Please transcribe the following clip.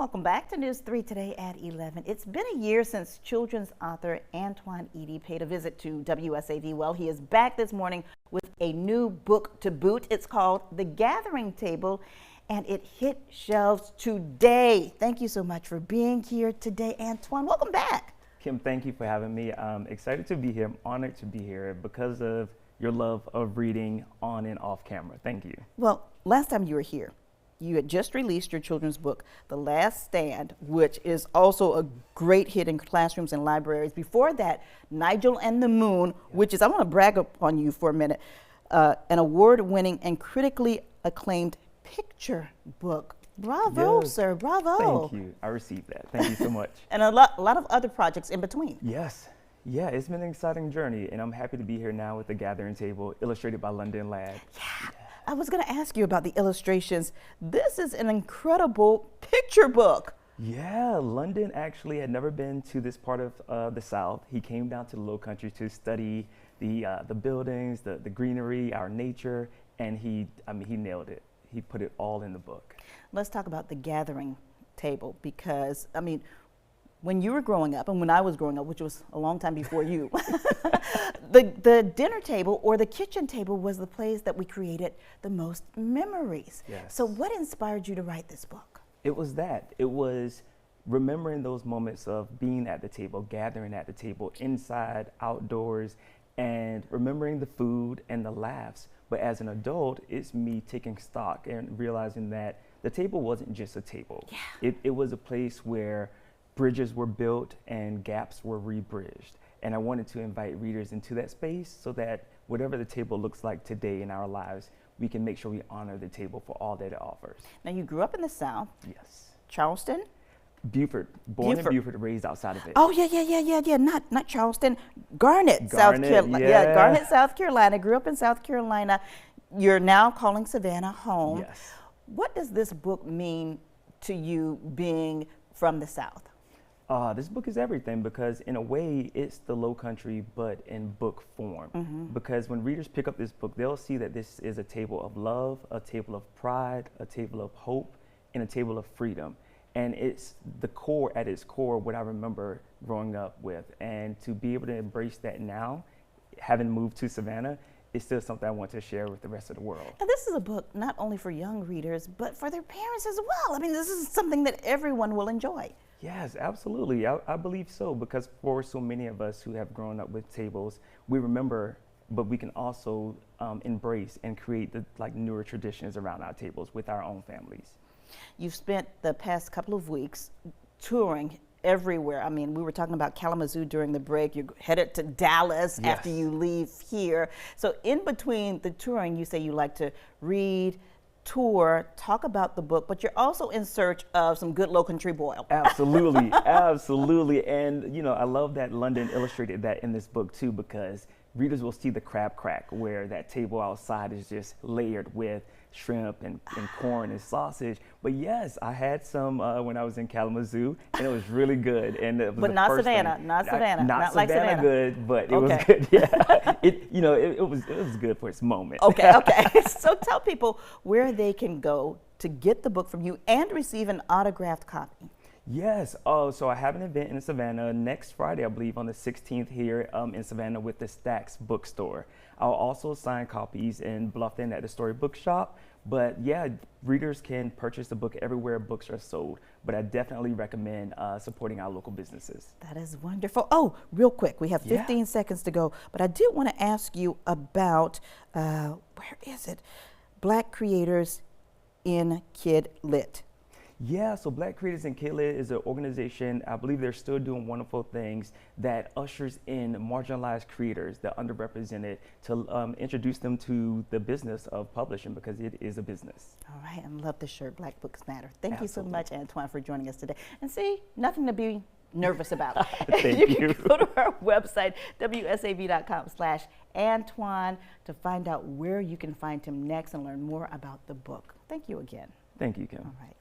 Welcome back to News 3 Today at 11. It's been a year since children's author Antwan Eady paid a visit to WSAV. Well, he is back this morning with a new book to boot. It's called The Gathering Table, and it hit shelves today. Thank you so much for being here today, Antwan. Welcome back. Kim, thank you for having me. I'm excited to be here. I'm honored to be here because of your love of reading on and off camera. Thank you. Well, last time you were here, you had just released your children's book, The Last Stand, which is also a great hit in classrooms and libraries. Before that, Nigel and the Moon, which is, I want to brag upon you for a minute, an award-winning and critically acclaimed picture book. Bravo, Yes. sir, bravo. Thank you. I received that. Thank you so much. And a lot of other projects in between. Yes. Yeah, it's been an exciting journey, and I'm happy to be here now with The Gathering Table, illustrated by London Lad. Yeah. I was going to ask you about the illustrations. This is an incredible picture book. Yeah, London actually had never been to this part of the South. He came down to the Low Country to study the buildings, the greenery, our nature, and he nailed it. He put it all in the book. Let's talk about The Gathering Table, because, when you were growing up and when I was growing up, which was a long time before you, the dinner table or the kitchen table was the place that we created the most memories. Yes. So what inspired you to write this book? It was that. It was remembering those moments of being at the table, gathering at the table, inside, outdoors, and remembering the food and the laughs. But as an adult, it's me taking stock and realizing that the table wasn't just a table. Yeah. It was a place where bridges were built and gaps were rebridged. And I wanted to invite readers into that space so that whatever the table looks like today in our lives, we can make sure we honor the table for all that it offers. Now, you grew up in the South. Yes. Charleston? Beaufort, born in Beaufort, raised outside of it. Oh, yeah. Not Charleston. Garnett, South Garnett, Carolina. yeah. Garnett, South Carolina. Grew up in South Carolina. You're now calling Savannah home. Yes. What does this book mean to you being from the South? This book is everything because in a way it's the Low Country but in book form. Mm-hmm. Because when readers pick up this book, they'll see that this is a table of love, a table of pride, a table of hope, and a table of freedom. And it's the core, at its core, what I remember growing up with. And to be able to embrace that now, having moved to Savannah, is still something I want to share with the rest of the world. And this is a book not only for young readers, but for their parents as well. This is something that everyone will enjoy. Yes, absolutely. I believe so, because for so many of us who have grown up with tables, we remember, but we can also embrace and create the newer traditions around our tables with our own families. You've spent the past couple of weeks touring everywhere. We were talking about Kalamazoo during the break. You're headed to Dallas after you leave here. So in between the touring, you say you like to read, tour, talk about the book, but you're also in search of some good Low Country boil. Absolutely, absolutely. And I love that London illustrated that in this book too, because readers will see the crab crack where that table outside is just layered with shrimp and corn and sausage. But yes, I had some when I was in Kalamazoo, and it was really good. And it was but not Savannah, not Savannah, not like Savannah. Good, but it was good. Yeah, it was good for its moment. Okay. So tell people where they can go to get the book from you and receive an autographed copy. Yes. So I have an event in Savannah next Friday, I believe, on the 16th here in Savannah with the Stacks Bookstore. I'll also sign copies in Bluffton at the Story Bookshop. But yeah, readers can purchase the book everywhere books are sold. But I definitely recommend supporting our local businesses. That is wonderful. Oh, real quick, we have 15 seconds to go. But I did want to ask you about, where is it? Black Creators in Kid Lit. Yeah, so Black Creators in Kid Lit is an organization, I believe they're still doing wonderful things that ushers in marginalized creators, the underrepresented, to introduce them to the business of publishing, because it is a business. All right, I love the shirt, Black Books Matter. Thank you so Absolutely. much, Antwan, for joining us today. And see, nothing to be nervous about. Thank you. Can go to our website, wsav.com/Antwan, to find out where you can find him next and learn more about the book. Thank you again. Thank you, Kim. All right.